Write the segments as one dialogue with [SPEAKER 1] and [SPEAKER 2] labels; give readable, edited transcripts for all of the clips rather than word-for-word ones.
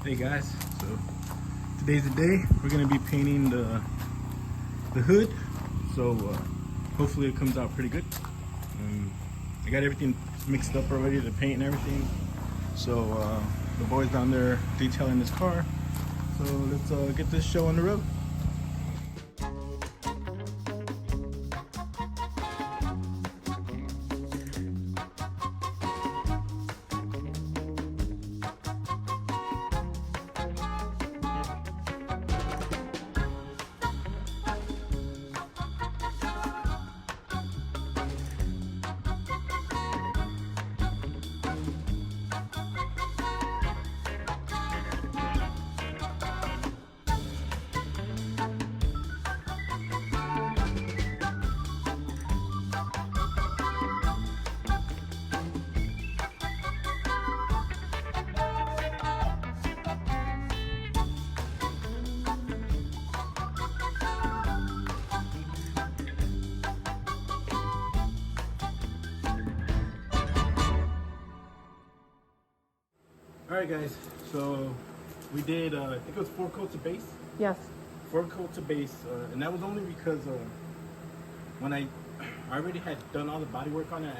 [SPEAKER 1] Hey guys, so today's the day. We're gonna be painting the hood, so hopefully it comes out pretty good. I got everything mixed up already, the paint and everything. So the boys down there detailing this car. So let's get this show on the road. Alright guys, so we did, I think it was 4 coats of base.
[SPEAKER 2] Yes.
[SPEAKER 1] 4 coats of base, and that was only because when I already had done all the body work on it,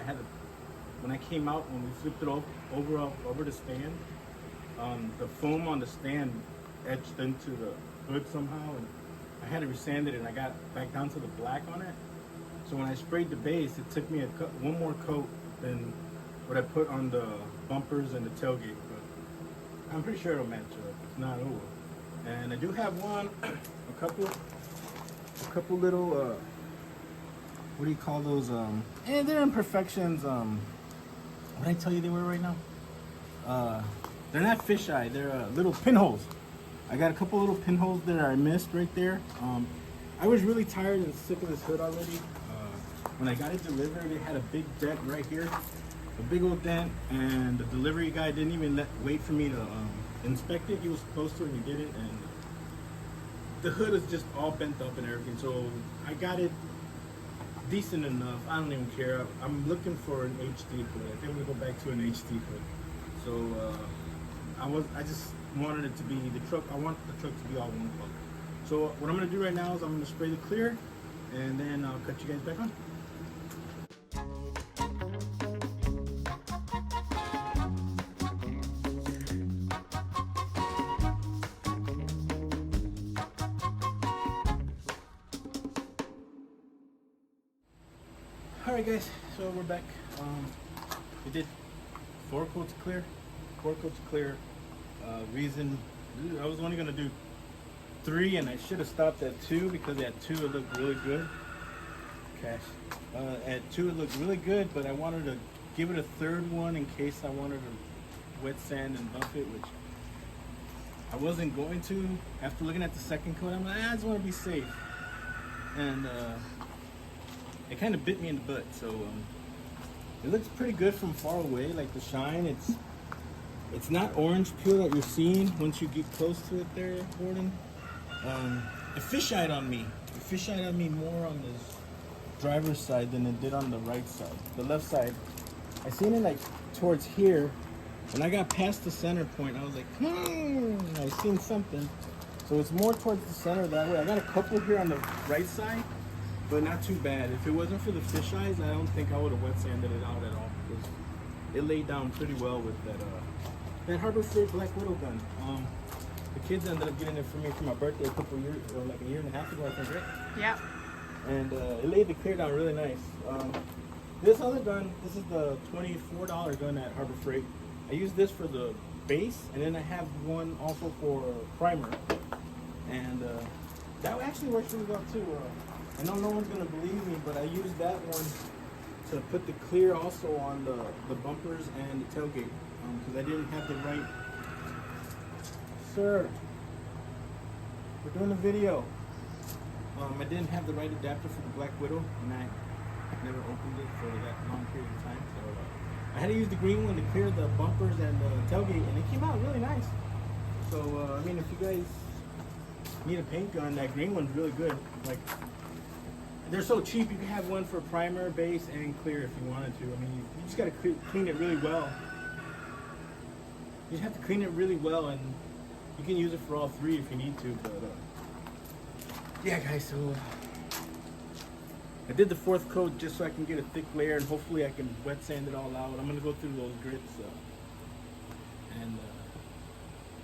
[SPEAKER 1] when I came out, when we flipped it over the stand, the foam on the stand etched into the hood somehow, and I had to resand it, and I got back down to the black on it. So when I sprayed the base, it took me one more coat than what I put on the bumpers and the tailgate. I'm pretty sure it'll match up. It's not over. And I do have a couple little, what do you call those? They're imperfections. What did I tell you they were right now? They're not fisheye. They're little pinholes. I got a couple little pinholes that I missed right there. I was really tired and sick of this hood already. When I got it delivered, it had a big dent right here. A big old dent, and the delivery guy didn't even wait for me to inspect it. He was supposed to, and he didn't, and the hood is just all bent up and everything. So I got it decent enough. I don't even care. I'm looking for an HD hood. I think I'm gonna go back to an HD hood. So I just wanted it to be the truck. I want the truck to be all one color. So what I'm gonna do right now is I'm gonna spray the clear, and then I'll cut you guys back on. Alright guys, so we're back. We did 4 coats of clear. 4 coats of clear. Reason, I was only going to do 3, and I should have stopped at 2 because at 2 it looked really good. Cash. At 2 it looked really good, but I wanted to give it a 3rd one in case I wanted to wet sand and buff it, which I wasn't going to. After looking at the 2nd coat, I'm like, I just want to be safe. And it kind of bit me in the butt, so it looks pretty good from far away, like the shine. It's not orange peel that you're seeing once you get close to it there, Gordon. It fisheyed on me. It fisheyed on me more on this driver's side than it did on the right side. The left side, I seen it like towards here. When I got past the center point, I was like, I seen something. So it's more towards the center that way. I got a couple here on the right side, but not too bad. If it wasn't for the fish eyes, I don't think I would have wet sanded it out at all, because it laid down pretty well with that Harbor Freight Black Widow gun. The kids ended up getting it for me for my birthday a couple years, or like a year and a half ago, I think, right?
[SPEAKER 2] Yeah.
[SPEAKER 1] And it laid the clear down really nice. This other gun, this is the $24 gun at Harbor Freight. I use this for the base, and then I have one also for primer. And that actually works really well too. I know no one's gonna believe me, but I used that one to put the clear also on the bumpers and the tailgate, because I didn't have the right. Sir, we're doing a video. I didn't have the right adapter for the Black Widow, and I never opened it for that long period of time. So I had to use the green one to clear the bumpers and the tailgate, and it came out really nice. So I mean, if you guys need a paint gun, that green one's really good. Like, they're so cheap, you can have one for primer, base, and clear if you wanted to. I mean, you just got to clean it really well. You just have to clean it really well, and You can use it for all three if you need to, but yeah, guys. So I did the fourth coat just so I can get a thick layer, and hopefully I can wet sand it all out. I'm gonna go through those grits, and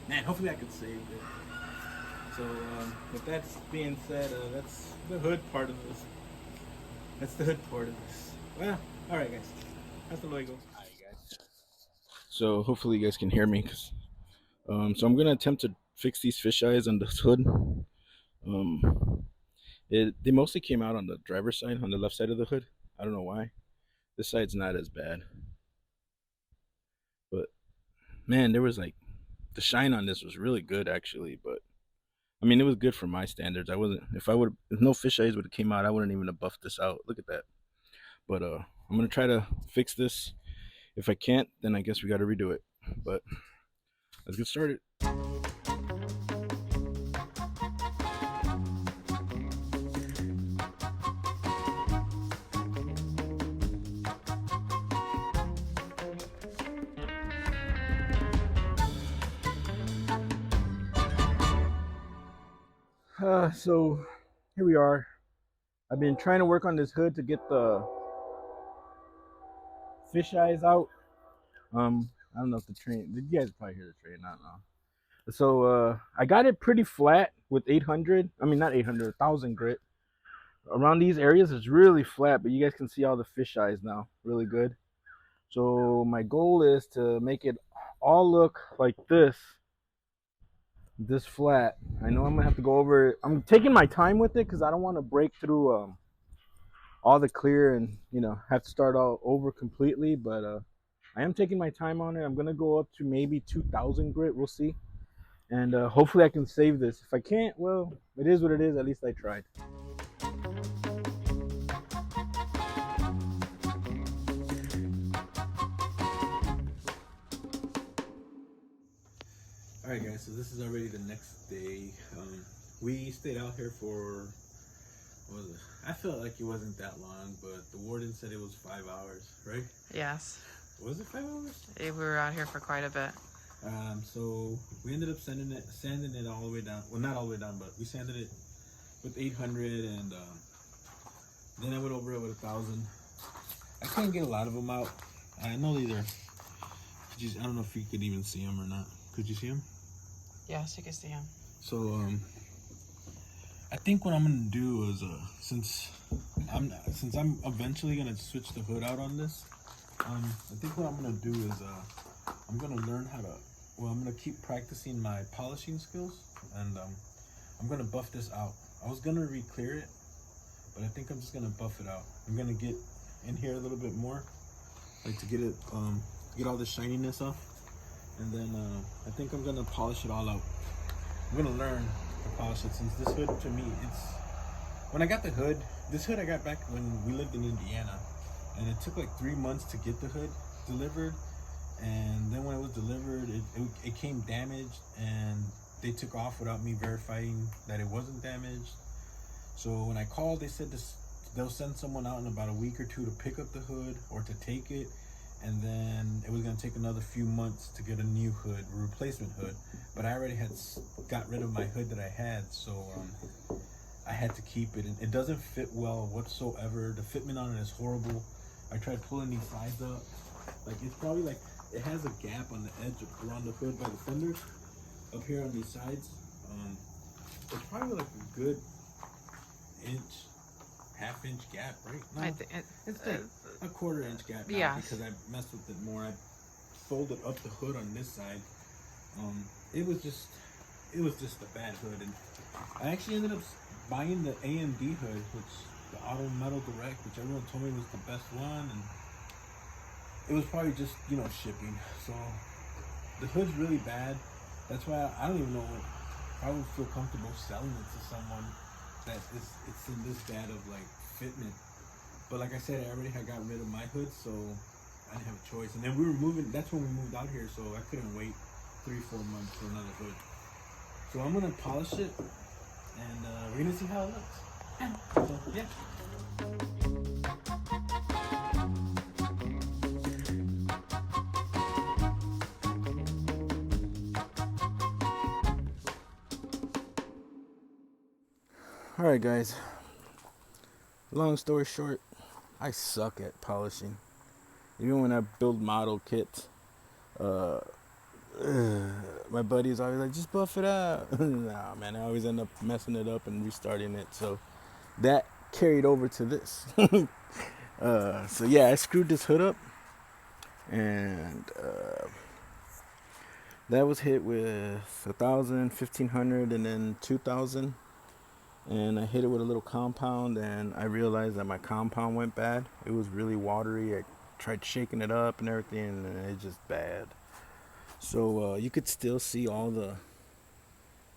[SPEAKER 1] man, hopefully I can save it. So with that being said, that's the hood part of this. That's the hood part of this. Well, all right, guys. Hasta luego. All right, guys. So hopefully you guys can hear me, so I'm gonna attempt to fix these fisheyes on this hood. They mostly came out on the driver's side, on the left side of the hood. I don't know why. This side's not as bad, but man, there was like the shine on this was really good actually. But I mean, it was good for my standards. I wasn't if no fisheyes would have came out, I wouldn't even have buffed this out. Look at that. But I'm gonna try to fix this. If I can't, then I guess we got to redo it. But let's get started. So here we are. I've been trying to work on this hood to get the fish eyes out. I don't know if the train, you guys probably hear the train, I don't know. So I got it pretty flat with 800, I mean not 800, 1000 grit. Around these areas it's really flat, but you guys can see all the fish eyes now, really good. So my goal is to make it all look like this flat. I know I'm gonna have to go over it. I'm taking my time with it because I don't want to break through all the clear and have to start all over completely, but I am taking my time on it. I'm gonna go up to maybe 2000 grit, we'll see, and hopefully I can save this. If I can't, well, it is what it is. At least I tried. Alright guys, so this is already the next day. We stayed out here for, what was it? I felt like it wasn't that long, but the warden said it was 5 hours, right?
[SPEAKER 2] Yes.
[SPEAKER 1] Was it 5 hours?
[SPEAKER 2] We were out here for quite a bit.
[SPEAKER 1] So we ended up sanding it all the way down. Well, not all the way down, but we sanded it with 800, and then I went over it with 1000. I couldn't get a lot of them out. I know these are. I don't know if you could even see them or not. Could you see them?
[SPEAKER 2] Yes, you can see them.
[SPEAKER 1] So I think what I'm gonna do is since I'm eventually gonna switch the hood out on this, I think what I'm gonna do is I'm gonna learn how to. Well, I'm gonna keep practicing my polishing skills, and I'm gonna buff this out. I was gonna re-clear it, but I think I'm just gonna buff it out. I'm gonna get in here a little bit more, like to get it get all the shininess off, and then I think I'm gonna polish it all out. I'm gonna learn to polish it, since this hood to me, when I got the hood, this hood I got back when we lived in Indiana, and it took like 3 months to get the hood delivered, and then when it was delivered, it came damaged, and they took off without me verifying that it wasn't damaged. So when I called, they said they'll send someone out in about a week or two to pick up the hood or to take it, and then it was going to take another few months to get a new hood, a replacement hood. But I already had got rid of my hood that I had, so I had to keep it. And it doesn't fit well whatsoever. The fitment on it is horrible. I tried pulling these sides up. Like, it's probably like, it has a gap on the edge around the hood by the fenders up here on these sides. It's probably like a good half-inch gap, right? No, it's like a quarter-inch gap now, yeah, because I messed with it more. I folded up the hood on this side. It was just a bad hood, and I actually ended up buying the AMD hood, which the Auto Metal Direct, which everyone told me was the best one, and it was probably just shipping. So the hood's really bad. That's why I don't even know if I would feel comfortable selling it to someone that it's in this bad of like fitment. But like I said, I already had got rid of my hood, so I didn't have a choice. And then we were moving. That's when we moved out here, so I couldn't wait 3-4 months for another hood. So I'm gonna polish it, and we're gonna see how it looks. So yeah. Alright guys, long story short, I suck at polishing. Even when I build model kits, my buddy's always like, just buff it out. Nah, man, I always end up messing it up and restarting it. So that carried over to this. So yeah, I screwed this hood up, and that was hit with 1,000, 1,500, and then 2,000. And I hit it with a little compound, and I realized that my compound went bad. It was really watery. I tried shaking it up and everything, and it's just bad. So you could still see all the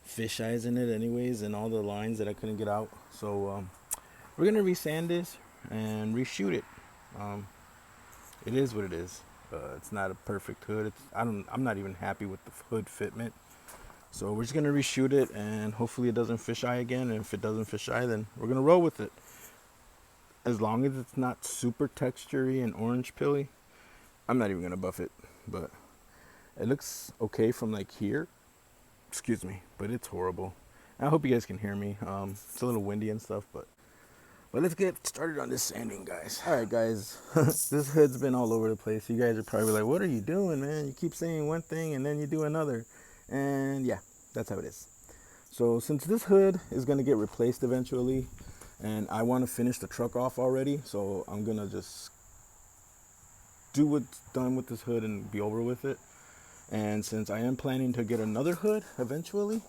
[SPEAKER 1] fish eyes in it anyways, and all the lines that I couldn't get out. So we're gonna resand this and reshoot it. It is what it is. It's not a perfect hood. I'm not even happy with the hood fitment. So we're just gonna reshoot it, and hopefully it doesn't fisheye again. And if it doesn't fisheye, then we're gonna roll with it. As long as it's not super textury and orange pilly, I'm not even gonna buff it. But it looks okay from like here. Excuse me, but it's horrible. I hope you guys can hear me. It's a little windy and stuff, but let's get started on this sanding, guys. All right, guys, this hood's been all over the place. You guys are probably like, what are you doing, man? You keep saying one thing and then you do another. And yeah, that's how it is. So since this hood is gonna get replaced eventually, and I wanna finish the truck off already, so I'm gonna just do what's done with this hood and be over with it. And since I am planning to get another hood eventually,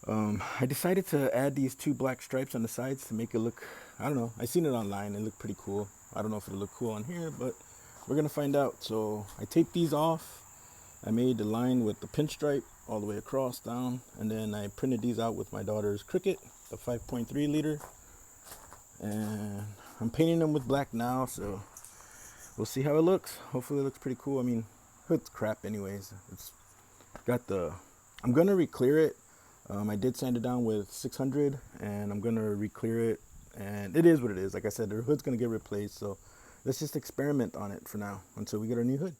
[SPEAKER 1] I decided to add these 2 black stripes on the sides to make it look, I don't know, I seen it online, it looked pretty cool. I don't know if it'll look cool on here, but we're gonna find out. So I taped these off. I made the line with the pinstripe all the way across down, and then I printed these out with my daughter's Cricut, the 5.3 liter. And I'm painting them with black now, so we'll see how it looks. Hopefully it looks pretty cool. I mean, hood's crap anyways. It's got the, I'm gonna re-clear it. I did sand it down with 600, and I'm gonna re-clear it, and it is what it is. Like I said, the hood's gonna get replaced, so let's just experiment on it for now until we get our new hood.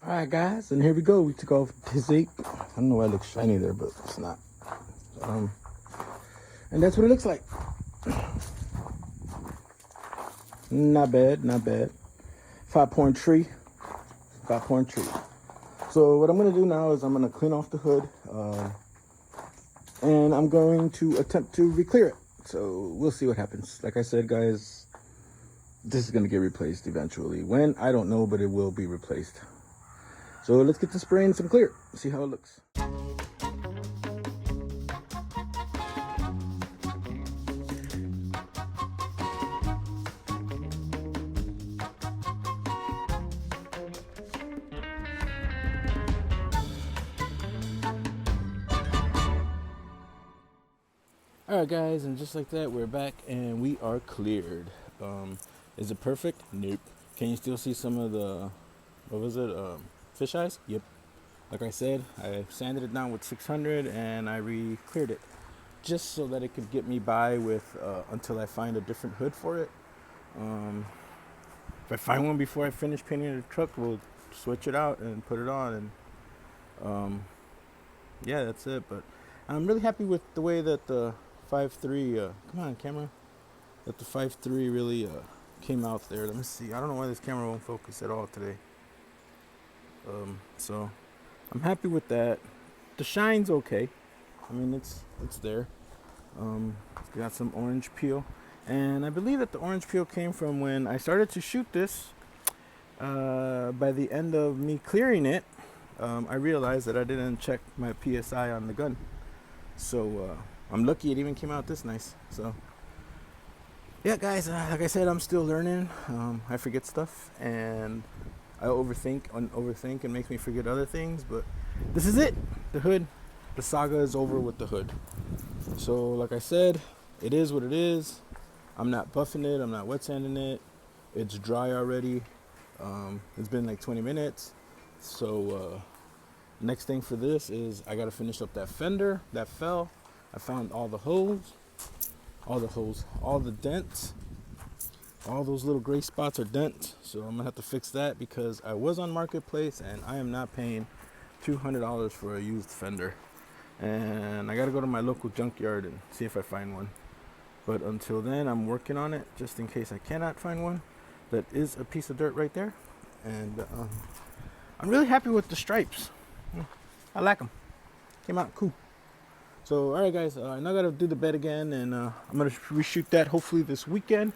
[SPEAKER 1] Alright guys, and here we go. We took off this ink. I don't know why it looks shiny there, but it's not. And that's what it looks like. Not bad, not bad. 5.3. 5.3. So what I'm gonna do now is I'm gonna clean off the hood, and I'm going to attempt to re-clear it. So we'll see what happens. Like I said, guys, this is gonna get replaced eventually. When, I don't know, but it will be replaced. So let's get the spraying some clear, see how it looks. Alright guys, and just like that, we're back and we are cleared. Is it perfect? Nope. Can you still see some of the, what was it, fish eyes? Yep. Like I said, I sanded it down with 600 and I re-cleared it just so that it could get me by with until I find a different hood for it. If I find one before I finish painting the truck, we'll switch it out and put it on, and yeah, that's it. But I'm really happy with the way that the 5.3 come on camera, that the 5.3 really came out there. Let me see, I don't know why this camera won't focus at all today. So I'm happy with that. The shine's okay. I mean, it's there. Got some orange peel, and I believe that the orange peel came from when I started to shoot this. By the end of me clearing it, I realized that I didn't check my PSI on the gun. So I'm lucky it even came out this nice. So yeah, guys, like I said, I'm still learning. I forget stuff, and I overthink and makes me forget other things. But this is it. The hood. The saga is over with the hood. So like I said, it is what it is. I'm not buffing it. I'm not wet sanding it. It's dry already. It's been like 20 minutes. So next thing for this is I gotta finish up that fender that fell. I found all the holes, all the dents. All those little gray spots are dents. So I'm gonna have to fix that because I was on Marketplace and I am not paying $200 for a used fender. And I gotta go to my local junkyard and see if I find one. But until then, I'm working on it just in case I cannot find one. That is a piece of dirt right there. And I'm really happy with the stripes. I like them. Came out cool. So, all right, guys. I now got to do the bed again. And I'm going to reshoot that hopefully this weekend.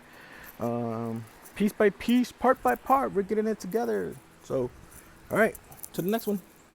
[SPEAKER 1] Piece by piece, part by part. We're getting it together. So, all right. To the next one.